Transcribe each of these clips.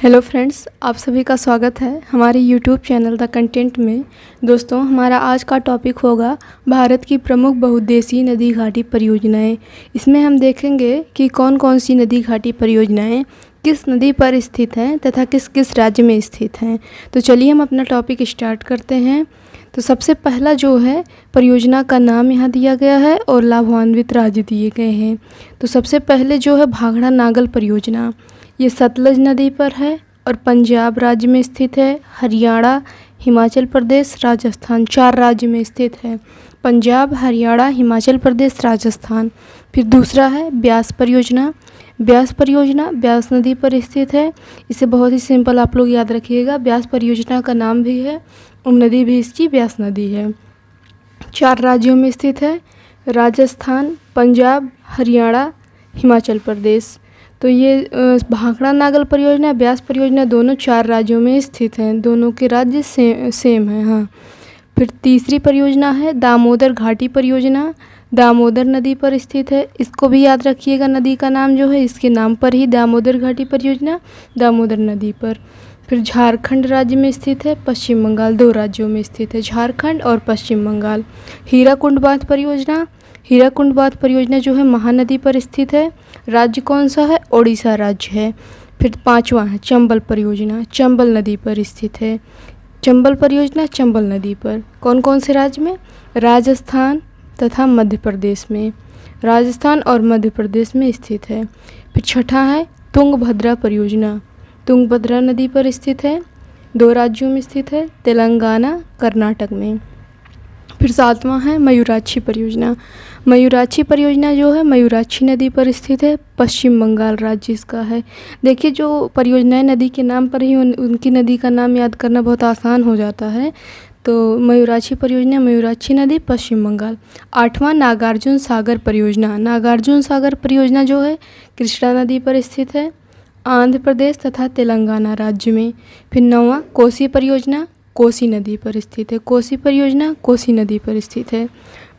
Hello friends, आप सभी का स्वागत है हमारे यूट्यूब चैनल द कंटेंट में। दोस्तों, हमारा आज का टॉपिक होगा भारत की प्रमुख बहुउद्देशीय नदी घाटी परियोजनाएं। इसमें हम देखेंगे कि कौन कौन सी नदी घाटी परियोजनाएं किस नदी पर स्थित हैं तथा किस किस राज्य में स्थित हैं। तो चलिए हम अपना टॉपिक स्टार्ट करते हैं। तो सबसे पहला जो है परियोजना का नाम यहाँ दिया गया है और लाभान्वित राज्य दिए गए हैं। तो सबसे पहले जो है भाखड़ा नागल परियोजना, ये सतलज नदी पर है और पंजाब राज्य में स्थित है। हरियाणा, हिमाचल प्रदेश, राजस्थान, 4 राज्य में स्थित है। पंजाब, हरियाणा, हिमाचल प्रदेश, राजस्थान। फिर दूसरा है ब्यास परियोजना। ब्यास परियोजना ब्यास नदी पर स्थित है। इसे बहुत ही सिंपल आप लोग याद रखिएगा, ब्यास परियोजना का नाम भी है और नदी भी इसकी ब्यास नदी है। 4 राज्यों में स्थित है, राजस्थान, पंजाब, हरियाणा, हिमाचल प्रदेश। तो ये भाखड़ा नागल परियोजना, ब्यास परियोजना दोनों 4 राज्यों में स्थित हैं। दोनों के राज्य सेम हैं। हाँ, फिर तीसरी परियोजना है दामोदर घाटी परियोजना। दामोदर नदी पर स्थित है। इसको भी याद रखिएगा, नदी का नाम जो है इसके नाम पर ही दामोदर घाटी परियोजना, दामोदर नदी पर। फिर झारखंड राज्य में स्थित है। पश्चिम बंगाल, 2 राज्यों में स्थित है, झारखंड और पश्चिम बंगाल। हीराकुंड बांध परियोजना, हीराकुंड बांध परियोजना जो है महानदी पर स्थित है। राज्य कौन सा है? ओडिशा राज्य है। फिर 5वां है चंबल परियोजना, चंबल नदी पर स्थित है। चंबल परियोजना चंबल नदी पर कौन कौन से राज्य में? राजस्थान तथा मध्य प्रदेश में, राजस्थान और मध्य प्रदेश में स्थित है। फिर 6ठा है तुंगभद्रा परियोजना, तुंगभद्रा नदी पर स्थित है। 2 राज्यों में स्थित है, तेलंगाना, कर्नाटक में। फिर 7वां है मयूराक्षी परियोजना। मयूराक्षी परियोजना जो है मयूराक्षी नदी पर स्थित है, पश्चिम बंगाल राज्य इसका है। देखिए, जो परियोजनाएं नदी के नाम पर ही उनकी नदी का नाम याद करना बहुत आसान हो जाता है। तो मयूराक्षी परियोजना, मयूराक्षी नदी, पश्चिम बंगाल। 8वां नागार्जुन सागर परियोजना। नागार्जुन सागर परियोजना जो है कृष्णा नदी पर स्थित है, आंध्र प्रदेश तथा तेलंगाना राज्य में। फिर 9वां कोसी परियोजना, कोसी नदी पर स्थित है। कोसी परियोजना कोसी नदी पर स्थित है,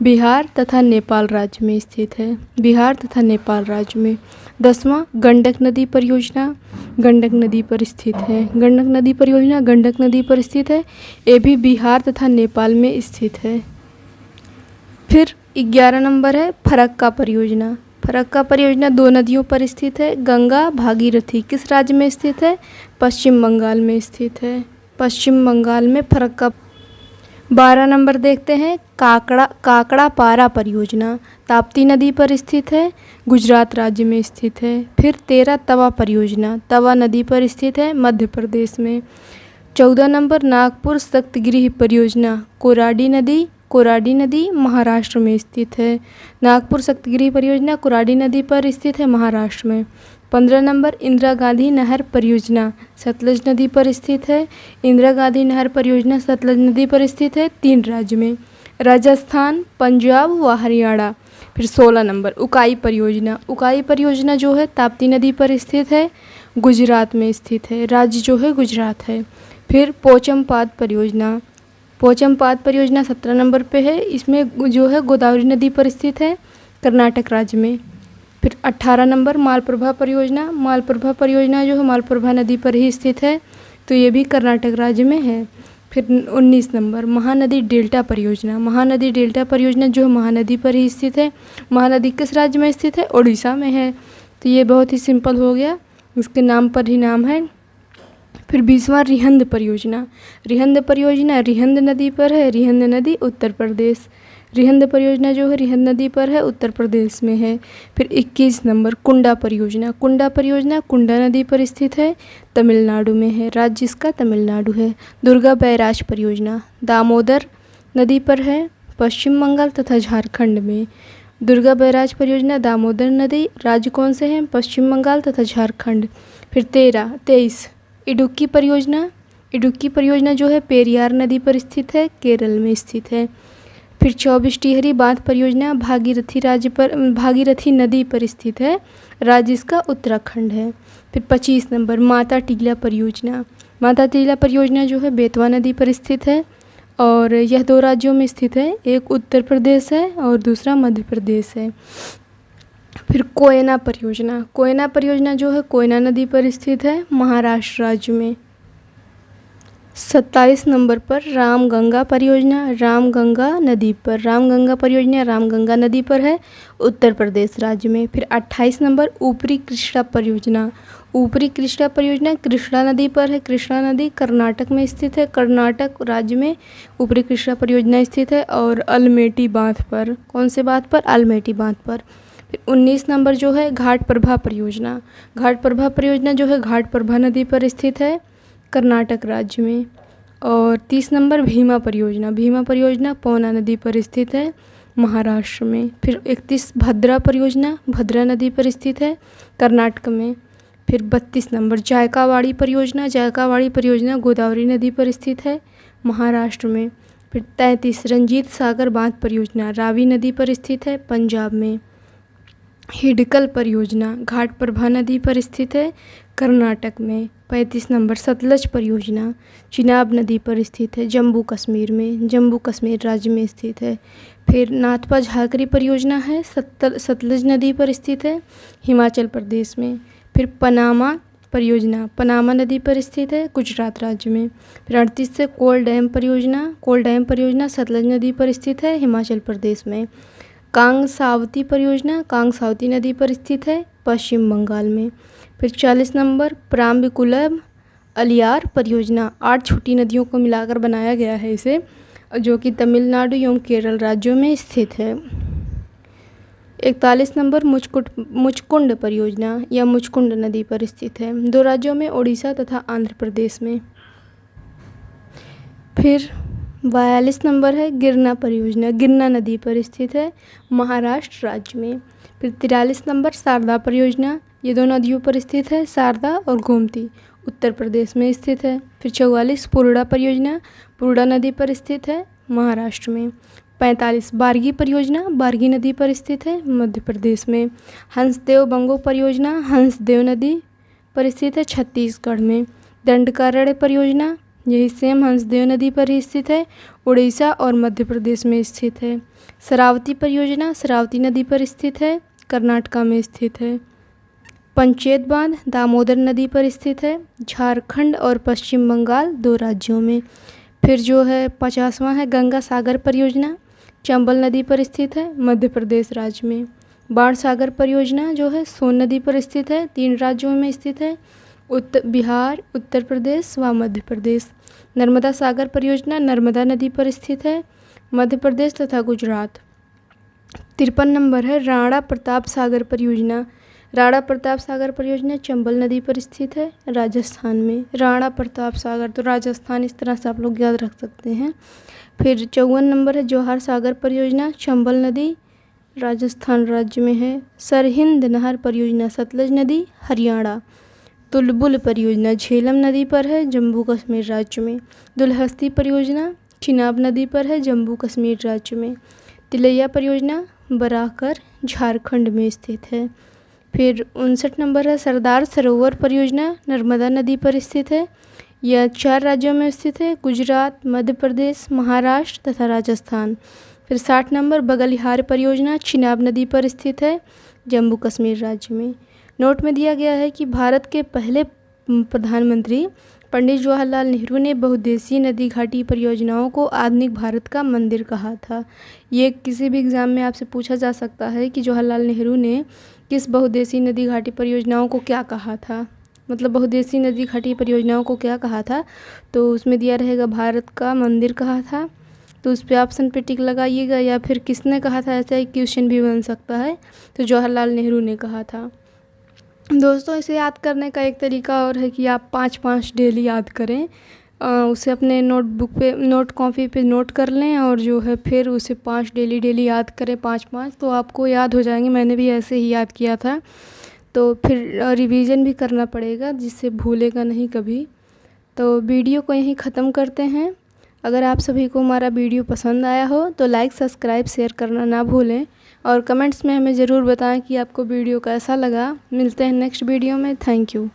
बिहार तथा नेपाल राज्य में स्थित है, बिहार तथा नेपाल राज्य में। 10वां गंडक नदी परियोजना, गंडक नदी पर स्थित है। गंडक नदी परियोजना गंडक नदी पर स्थित है, ये भी बिहार तथा नेपाल में स्थित है। फिर 11 नंबर है फरक्का परियोजना। फरक्का परियोजना 2 नदियों पर स्थित है, गंगा, भागीरथी। किस राज्य में स्थित है? पश्चिम बंगाल में स्थित है, पश्चिम बंगाल में फरक्का। 12 नंबर देखते हैं काकड़ा पारा परियोजना, ताप्ती नदी पर स्थित है, गुजरात राज्य में स्थित है। फिर 13 तवा परियोजना, तवा नदी पर स्थित है, मध्य प्रदेश में। 14 नंबर नागपुर सप्तगिरी परियोजना, कोराडी नदी महाराष्ट्र में स्थित है। नागपुर सप्तगिरी परियोजना कोराडी नदी पर स्थित है, महाराष्ट्र में। 15 नंबर इंदिरा गांधी नहर परियोजना, सतलज नदी पर स्थित है। इंदिरा गांधी नहर परियोजना सतलज नदी पर स्थित है, 3 राज्य में, राजस्थान, पंजाब व हरियाणा। फिर 16 नंबर उकाई परियोजना। उकाई परियोजना जो है ताप्ती नदी पर स्थित है, गुजरात में स्थित है, राज्य जो है गुजरात है। फिर पोचमपाद परियोजना, पोचमपाद परियोजना 17 नंबर पे है। इसमें जो है गोदावरी नदी पर स्थित है, कर्नाटक राज्य में। फिर 18 नंबर मालप्रभा परियोजना। मालप्रभा परियोजना जो है मालप्रभा नदी पर ही स्थित है, तो ये भी कर्नाटक राज्य में है। फिर 19 नंबर महानदी डेल्टा परियोजना। महानदी डेल्टा परियोजना जो है महानदी पर ही स्थित है। महानदी किस राज्य में स्थित है? ओडिशा में है। तो ये बहुत ही सिंपल हो गया, इसके नाम पर ही नाम है। फिर 20वां रिहंद परियोजना। रिहंद परियोजना रिहंद नदी पर है, रिहंद नदी उत्तर प्रदेश। रिहंद परियोजना जो है रिहंद नदी पर है, उत्तर प्रदेश में है। फिर 21 नंबर कुंडा परियोजना। कुंडा परियोजना कुंडा नदी पर स्थित है, तमिलनाडु में है, राज्य इसका तमिलनाडु है। दुर्गा बैराज परियोजना दामोदर नदी पर है, पश्चिम बंगाल तथा झारखंड में। दुर्गा बैराज परियोजना दामोदर नदी, राज्य कौन से हैं? पश्चिम बंगाल तथा झारखंड। फिर 23 इडुक्की परियोजना। इडुक्की परियोजना जो है पेरियार नदी पर स्थित है, केरल में स्थित है। फिर 24 टिहरी बांध परियोजना भागीरथी नदी पर स्थित है, राज्य इसका उत्तराखंड है। फिर 25 नंबर माता टीला परियोजना। माता टीला परियोजना जो है बेतवा नदी पर स्थित है और यह 2 राज्यों में स्थित है, एक उत्तर प्रदेश है और दूसरा मध्य प्रदेश है। फिर कोयना परियोजना जो है कोयना नदी पर स्थित है, महाराष्ट्र राज्य में। 27 नंबर पर रामगंगा परियोजना, रामगंगा रामगंगा नदी पर है, उत्तर प्रदेश राज्य में। फिर 28 नंबर ऊपरी कृष्णा परियोजना कृष्णा नदी पर है, कृष्णा नदी कर्नाटक में स्थित है, कर्नाटक राज्य में ऊपरी कृष्णा परियोजना स्थित है। और अल्मेटी बांध पर, कौन से बांध पर? अल्मेटी बांध पर। फिर 19 नंबर जो है घाटप्रभा परियोजना जो है घाटप्रभा नदी पर स्थित है, कर्नाटक राज्य में। और 30 नंबर भीमा परियोजना पौना नदी पर स्थित है, महाराष्ट्र में। फिर 31 भद्रा नदी पर स्थित है, कर्नाटक में। फिर 32 नंबर जायकावाड़ी परियोजना गोदावरी नदी पर स्थित है, महाराष्ट्र में। फिर 33 रंजीत सागर बांध परियोजना रावी नदी पर स्थित है, पंजाब में। हिडकल परियोजना घाटप्रभा नदी पर स्थित है, कर्नाटक में। 35 नंबर सतलज परियोजना चिनाब नदी पर स्थित है, जम्मू कश्मीर राज्य में स्थित है। फिर नाथपा झाकरी परियोजना है, सतलज नदी पर स्थित है, हिमाचल प्रदेश में। फिर पनामा पनामा नदी पर स्थित है, गुजरात राज्य में। फिर 38 से कोल डैम परियोजना सतलज नदी पर स्थित है, हिमाचल प्रदेश में। कांगसावती नदी पर स्थित है, पश्चिम बंगाल में। फिर 40 नंबर प्राम्बिकुलम अलियार परियोजना 8 छोटी नदियों को मिलाकर बनाया गया है इसे, जो कि तमिलनाडु एवं केरल राज्यों में स्थित है। 41 नंबर मुचकुंड परियोजना या मुचकुंड नदी पर स्थित है, 2 राज्यों में, ओडिशा तथा आंध्र प्रदेश में। फिर 42 नंबर है गिरना नदी पर स्थित है, महाराष्ट्र राज्य में। फिर 43 नंबर शारदा परियोजना, ये 2 नदियों पर स्थित है, शारदा और गोमती, उत्तर प्रदेश में स्थित है। फिर 44 पुरुड़ा नदी पर स्थित है, महाराष्ट्र में। 45 बारगी नदी पर स्थित है, मध्य प्रदेश में। हंसदेव बंगो परियोजना हंसदेव नदी पर स्थित है, छत्तीसगढ़ में। दंडकारण्य परियोजना यही सेम हंसदेव नदी पर ही स्थित है, उड़ीसा और मध्य प्रदेश में स्थित है। शरावती परियोजना शरावती नदी पर स्थित है, कर्नाटका में स्थित है। पंचेत बांध दामोदर नदी पर स्थित है, झारखंड और पश्चिम बंगाल 2 राज्यों में। फिर जो है 50वां है गंगा सागर परियोजना, चंबल नदी पर स्थित है, मध्य प्रदेश राज्य में। बाण सागर परियोजना जो है सोन नदी पर स्थित है, 3 राज्यों में स्थित है, बिहार, उत्तर प्रदेश व मध्य प्रदेश। नर्मदा सागर परियोजना नर्मदा नदी पर स्थित है, मध्य प्रदेश तथा गुजरात। 53 नंबर है राणा प्रताप सागर परियोजना चंबल नदी पर स्थित है, राजस्थान में। राणा प्रताप सागर तो राजस्थान, इस तरह से आप लोग याद रख सकते हैं। फिर 54 नंबर है जौहर सागर परियोजना, चंबल नदी, राजस्थान राज्य में है। सरहिंद नहर परियोजना सतलज नदी, हरियाणा। तुलबुल परियोजना झेलम नदी पर है, जम्मू कश्मीर राज्य में। दुलहस्ती परियोजना चिनाब नदी पर है, जम्मू कश्मीर राज्य में। तिलैया परियोजना बराकर, झारखंड में स्थित है। फिर 59 नंबर है सरदार सरोवर परियोजना, नर्मदा नदी पर स्थित है। यह 4 राज्यों में स्थित है, गुजरात, मध्य प्रदेश, महाराष्ट्र तथा राजस्थान। फिर 60 नंबर बगलिहार परियोजना चिनाब नदी पर स्थित है, जम्मू कश्मीर राज्य में। नोट में दिया गया है कि भारत के पहले प्रधानमंत्री पंडित जवाहरलाल नेहरू ने बहुउद्देशीय नदी घाटी परियोजनाओं को आधुनिक भारत का मंदिर कहा था। ये किसी भी एग्ज़ाम में आपसे पूछा जा सकता है कि जवाहरलाल नेहरू ने किस बहुउद्देशीय नदी घाटी परियोजनाओं को क्या कहा था, मतलब बहुउद्देशीय नदी घाटी परियोजनाओं को क्या कहा था, तो उसमें दिया रहेगा भारत का मंदिर कहा था। तो उस पर ऑप्शन पे टिक लगाइएगा, या फिर किसने कहा था, ऐसा एक क्वेश्चन भी बन सकता है। तो जवाहरलाल नेहरू ने कहा था। दोस्तों इसे याद करने का एक तरीका और है कि आप 5-5 डेली याद करें, उसे अपने नोट कॉपी पे नोट कर लें, और जो है फिर उसे 5 डेली याद करें, 5-5, तो आपको याद हो जाएंगे। मैंने भी ऐसे ही याद किया था, तो फिर रिवीजन भी करना पड़ेगा जिससे भूलेगा नहीं कभी। तो वीडियो को यहीं ख़त्म करते हैं। अगर आप सभी को हमारा वीडियो पसंद आया हो तो लाइक, सब्सक्राइब, शेयर करना ना भूलें, और कमेंट्स में हमें ज़रूर बताएं कि आपको वीडियो कैसा लगा। मिलते हैं नेक्स्ट वीडियो में। Thank you.